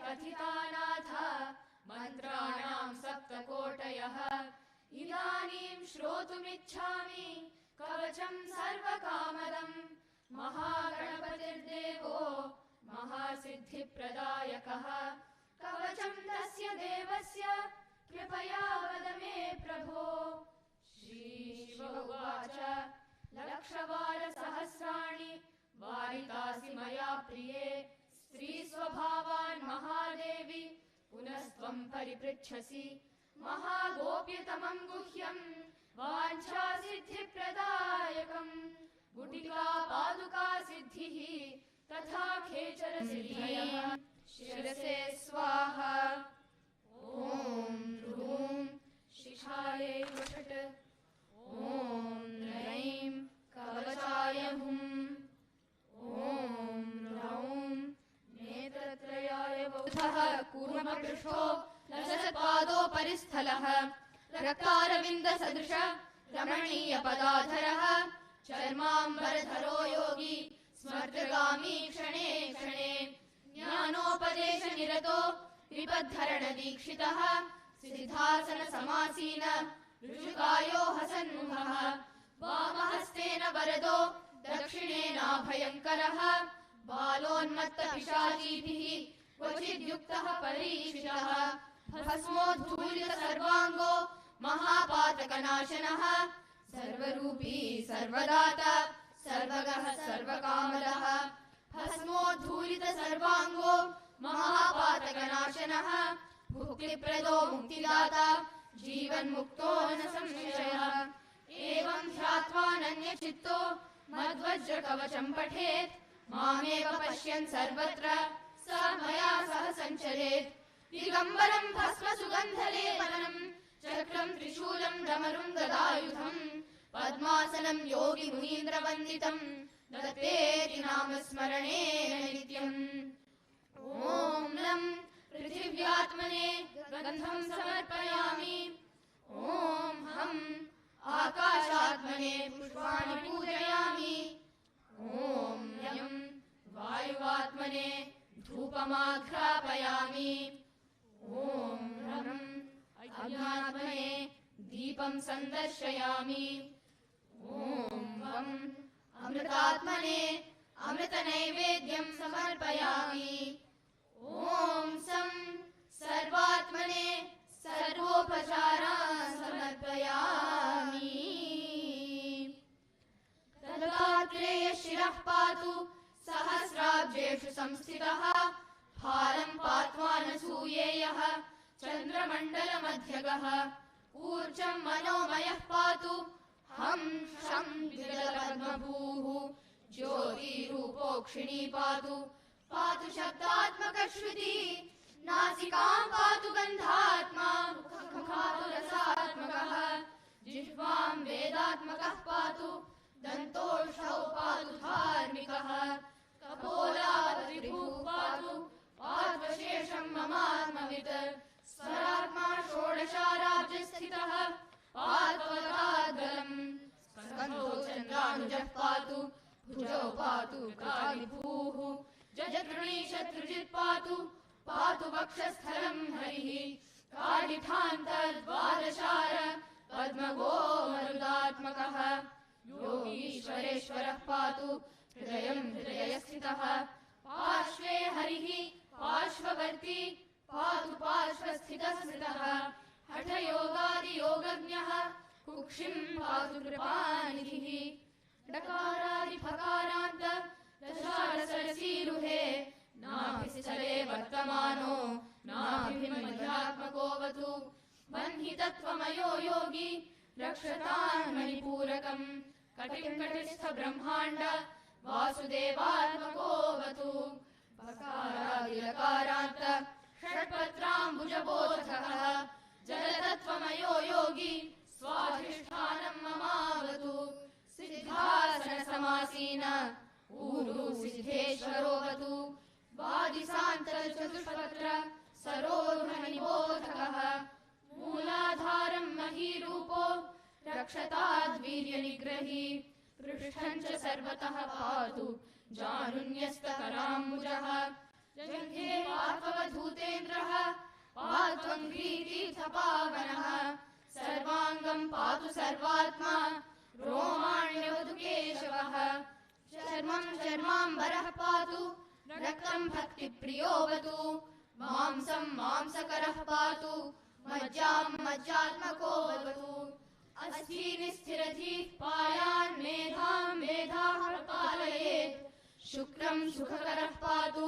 कथितानाथ मन्त्राणां सप्तकोटयः इदानीं श्रोतुमिच्छामि कवचं सर्वकामदम् महागणपतिर्देवो महासिद्धिप्रदायकः कवचं तस्य देवस्य कृपया वद मे प्रभो। श्रीशिव उवाच लक्षवारसहस्राणि वारितासि मया प्रिये स्त्रीस्वभावान् महादेवी पुनस्त्वं परिपृच्छसि महागोप्यतमं गुह्यं वाञ्छासिद्धिप्रदायकम् गुटिका पादुका सिद्धिः तथा खेचर सिद्धयः शिरसे स्वाहा। ॐ ह्रूं शिखायै वषट् ॐ ह्रैं कवचाय हुं ॐ ह्रौं नेत्रत्रयाय वौधः कूर्मपृष्ठो लसत्पादोपरिस्थलः रक्तारविन्दसदृश रमणीयपदाधरः चर्माम्बरधरो योगी स्मर्तगामी क्षणे क्षणे ज्ञानोपदेशनिरतो विपद्धरणदीक्षितः सिद्धासनसमासीन ऋषिकायो हसन्मुखः वामहस्तेन वरदो दक्षिणेनाभयङ्करः बालोन्मत्तपिशाचीभिः क्वचिद्युक्तः परीक्षितः भस्मोद्धूलितसर्वाङ्गो महापातकनाशनः सर्वरूपी सर्वदाता सर्वगः सर्वकामदः भस्मोद्धूलितसर्वाङ्गो महापातकनाशनः भुक्तिप्रदो मुक्तिदाता जीवन्मुक्तो न संशयः एवं ध्यात्वानन्यचित्तो मद्वज्रकवचं पठेत् मामेव पश्यन् सर्वत्र स मया सह सञ्चरेत् दिगम्बरं भस्मसुगन्धलेपनम् चक्रं त्रिशूलं डमरुं गदायुधम् पद्मासनं योगिमुनीन्द्रवन्दितम् दत्तेति नाम स्मरणेन नित्यम्। ॐ लं पृथिव्यात्मने गन्धं समर्पयामि ॐ हं आकाशात्मने पुष्पाणि पूजयामि ॐ यं वायुवात्मने धूपमाघ्रापयामि ॐ रं अग्न्यात्मने दीपं सन्दर्शयामि ॐ वं अमृतात्मने अमृतनैवेद्यं समर्पयामि ॐ सं सर्वात्मने सर्वोपचारान् समर्पयामि। दत्तात्रेयः शिरः पातु सहस्राब्जेषु संस्थितः फालं पात्वानसूयेयः चन्द्रमण्डलमध्यगः ऊर्जं मनोमयः पातु हं शं विगलपद्मभूः ज्योतिरूपोक्षिणी पातु पातु शब्दात्मकश्रुति नासिकां पातु गन्धात्मा मुखातु रसात्मकः जिह्वां वेदात्मकः पातु दन्तोष्ठौ पातु धार्मिकः कपोलात्रिभुः पातु पात्वशेषं ममात्मवित् स्वरात्मा षोडशाराब्जस्थितः पात्वकाद्गलम् स्कन्धो चन्द्रानुजः पातु भुजौ पातु कालिभूः जजतृणी शत्रुजित् पातु पातु वक्षस्थलं हरिः कालिठान्तर्द्वादशार पद्मगो मरुदात्मकः योगीश्वरेश्वरः पातु हृदयं हृदयस्थितः पार्श्वे हरिः पार्श्ववर्ती पातु पार्श्वस्थितः स्थितः हठयोगादियोगज्ञः कुक्षिं पातु कृपानिधिः डकारादिफकारान्त दशारसरसीरुहे नाभिस्थले वर्तमानो नाभिर्मध्यात्मकोऽवतु बन्धितत्वमयो योगी रक्षतान् मणिपूरकम् कटिं कटिस्थ ब्रह्माण्ड वासुदेवात्मकोऽवतु बकारादिलकारान्त षट्पत्राम्बुजबोधकः जलतत्वमयो योगी स्वाधिष्ठानं ममावतु सिद्धासनसमासीन ऊरु सिद्धेश्वरोऽवतु वादिसान्तचतुष्पत्र सरोरुहनिबोधकः मूलाधारं महीरूपो रक्षताद्वीर्यनिग्रही पृष्ठं च सर्वतः पातु जानुन्यस्तकराम्बुजः जङ्घे पार्थवधूतेन्द्रः पात्वङ्घ्रीतीर्थपावनः सर्वाङ्गं पातु सर्वात्मा रोमाण्यवतु केशवः चर्मं चर्माम्बरः पातु रक्तं भक्तिप्रियोऽवतु मांसं मांसकरः पातु मज्जां मज्जात्मकोऽवतु अस्थिनिस्थिरधिः पायान् मेधां मेधाः प्रपालयेत् शुक्रं सुखकरः पातु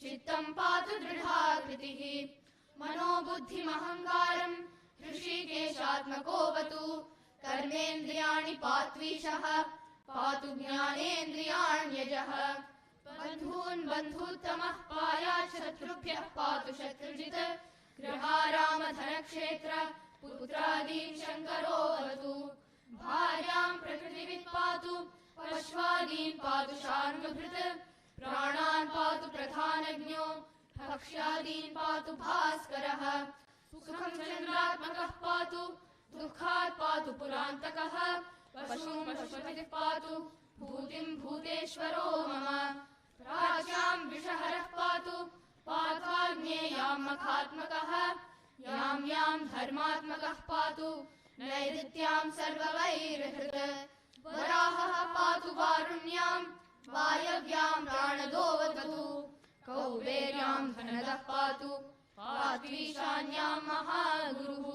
चित्तं पातु दृढाकृतिः मनोबुद्धिमहङ्कारं ऋषिकेशात्मकोऽवतु कर्मेन्द्रियाणि पात्वीशः पातु ज्ञानेन्द्रियाण्यजः बन्धून् बन्धुत्तमः पायात् शत्रुभ्यः पातु शत्रुजित् गृहारामधनक्षेत्र पुत्रादीन् शङ्करोऽवतु भार्यां प्रकृतिवित् पातु पश्वादीन् पातु शार्ङ्गभृत् प्राणान् पातु प्रधानज्ञो भक्ष्यादीन् पातु भास्करः सुखं चन्द्रात्मकः पातु दुःखात् पातु पुरान्तकः पशून् पशुपतिः पातु भूतिं भूतेश्वरो मम प्राच्यां विषहरः पातु पात्वाग्नेयां मखात्मकः यां यां धर्मात्मकः पातु नैऋत्यां सर्ववैर्हृत् वराहः पातु वारुण्यां वायव्यां प्राणदोऽवतु कौबेर्यां धनदः पातु पात्वीशान्यां महागुरुः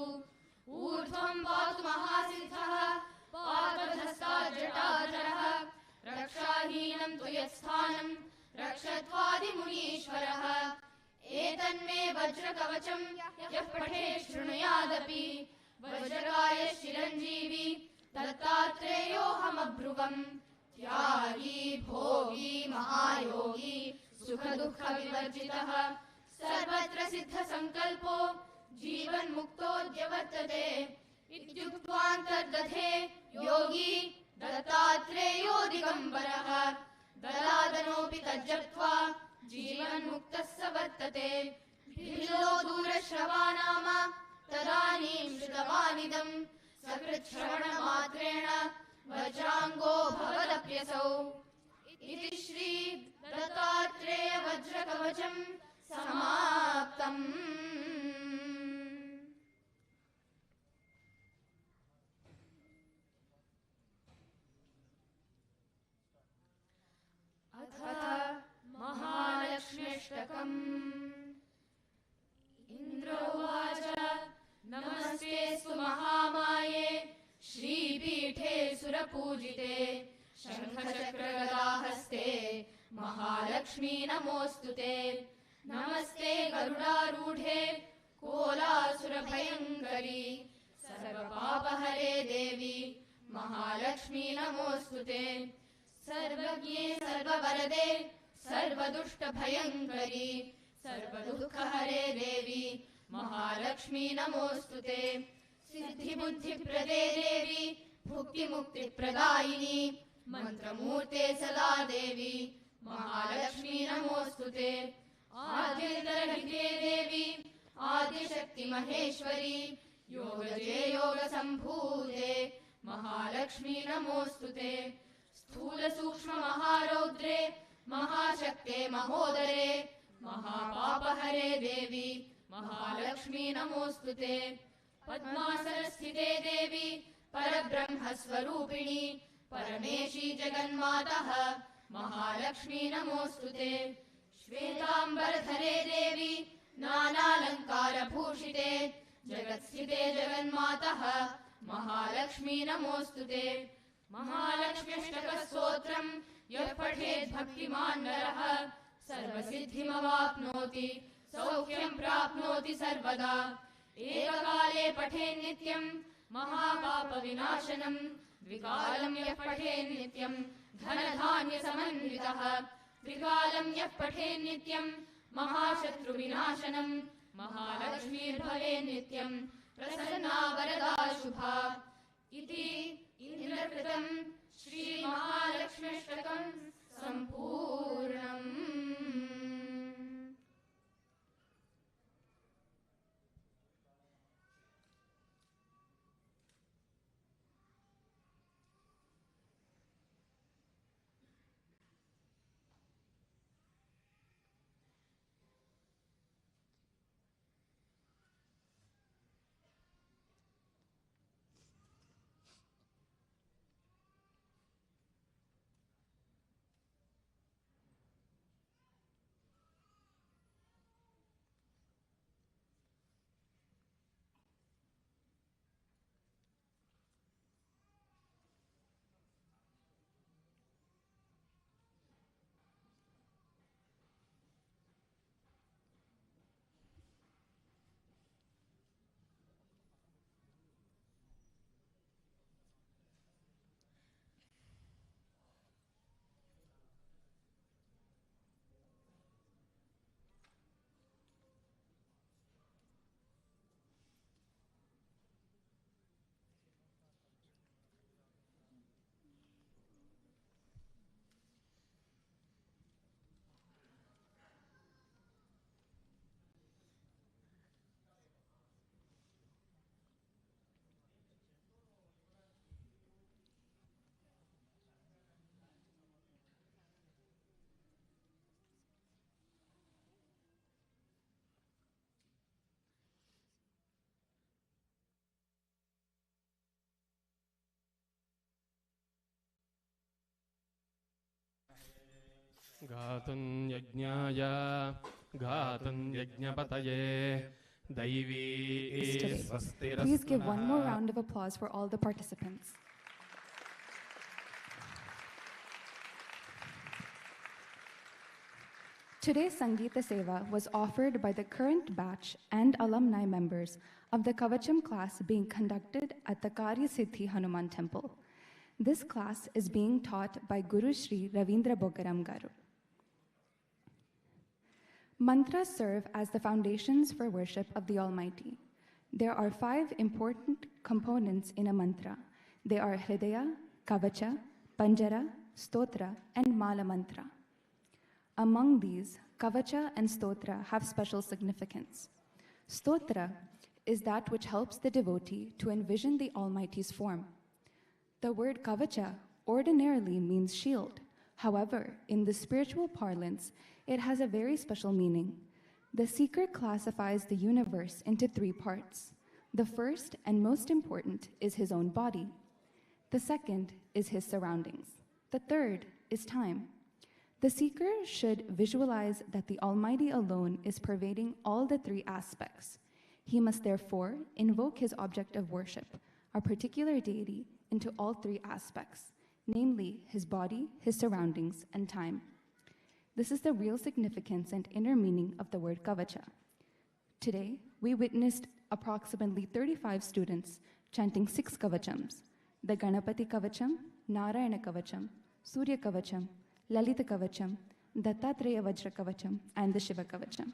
ऊर्ध्वं पातु महासिद्धः पात्वधस्तात् जटाधरः रक्षाहीनं तु यत्स्थानं रक्षत्वादिमुनीश्वरः एतन्मे वज्रकवचं यः पठेत् शृणुयादपि वज्रकाय चिरञ्जीवी दत्तात्रेयोऽहमब्रुवम् त्यागी भोगी महायोगी सुखदुःखविवर्जितः सर्वत्र सिद्धसङ्कल्पो जीवन्मुक्तोऽद्य वर्तते इत्युक्त्वान्तर्दधे योगी दत्तात्रेयो दिगम्बरः दलादनोऽपि तज्जप्त्वा जीवन्मुक्तः स वर्तते भिल्लो दूरश्रवा नाम तदानीं श्रुतवानिदं सकृच्छ्रवणमात्रेण वज्राङ्गो भवदप्यसौ इति श्री दत्तात्रेय वज्रकवचं समाप्तम्। अथ महालक्ष्म्यष्टकम्। इन्द्र उवाच नमस्तेऽस्तु महामाये श्रीपीठे सुरपूजिते शङ्खचक्रगदाहस्ते महालक्ष्मी नमोऽस्तु ते। नमस्ते गरुडारूढे कोलासुरभयङ्करी सर्वपापहरे देवी महालक्ष्मी नमोऽस्तु ते। सर्वज्ञे सर्ववरदे सर्वदुष्टभयङ्करी सर्वदुःखहरे देवी महालक्ष्मी नमोऽस्तु ते। सिद्धिबुद्धिप्रदे देवी भुक्तिमुक्तिप्रदायिनी मन्त्रमूर्ते सदा देवी महालक्ष्मी नमोऽस्तु ते। आद्यन्तरहिते देवी आद्यशक्तिमहेश्वरी योगजे योगसम्भूते महालक्ष्मी नमोऽस्तु ते। स्थूलसूक्ष्ममहारौद्रे महाशक्ते महोदरे महापापहरे देवी महालक्ष्मी नमोऽस्तु ते। पद्मासनस्थिते देवी परब्रह्मस्वरूपिणी परमेशी जगन्मातः महालक्ष्मी नमोऽस्तु ते। श्वेताम्बरधरे देवी नानालङ्कारभूषिते जगत्स्थिते जगन्मातः महालक्ष्मी नमोऽस्तु ते। महालक्ष्म्यष्टकस्तोत्रम् यः पठेत् भक्तिमान् नरः सर्वसिद्धिमवाप्नोति सौख्यं प्राप्नोति सर्वदा। एककाले पठेन्नित्यम् महापापविनाशनम् द्विकालं यः पठेन्नित्यम् धनधान्यसमन्वितः। त्रिकालं यः पठेन्नित्यम् महाशत्रुविनाशनम् महालक्ष्मीर्भवेन्नित्यम् प्रसन्ना वरदा शुभा। इति इन्द्रकृतं श्रीमहालक्ष्म्यष्टकं सम्पूर्णम्। Gatun yajnaya, gatun yajnapataye, daivi svastirasna. Please give one more round of applause for all the participants. Today's Sangeeta Seva was offered by the current batch and alumni members of the Kavacham class being conducted at the Karya Siddhi Hanuman Temple. This class is being taught by Guru Shri Ravindra Bogaram Garu. Mantras serve as the foundations for worship of the Almighty. There are 5 important components in a mantra. They are Hridaya, Kavacha, Panjara, Stotra, and Mala Mantra. Among these, Kavacha and Stotra have special significance. Stotra is that which helps the devotee to envision the Almighty's form. The word Kavacha ordinarily means shield. However, in the spiritual parlance, it has a very special meaning. The seeker classifies the universe into 3 parts. The first and most important is his own body. The second is his surroundings. The third is time. The seeker should visualize that the Almighty alone is pervading all the 3 aspects. He must therefore invoke his object of worship, a particular deity, into all 3 aspects, namely his body, his surroundings, and time. This is the real significance and inner meaning of the word Kavacha. Today, we witnessed approximately 35 students chanting 6 Kavachams: the Ganapati Kavacham, Narayana Kavacham, Surya Kavacham, Lalita Kavacham, Dattatreya Vajra Kavacham, and the Shiva Kavacham.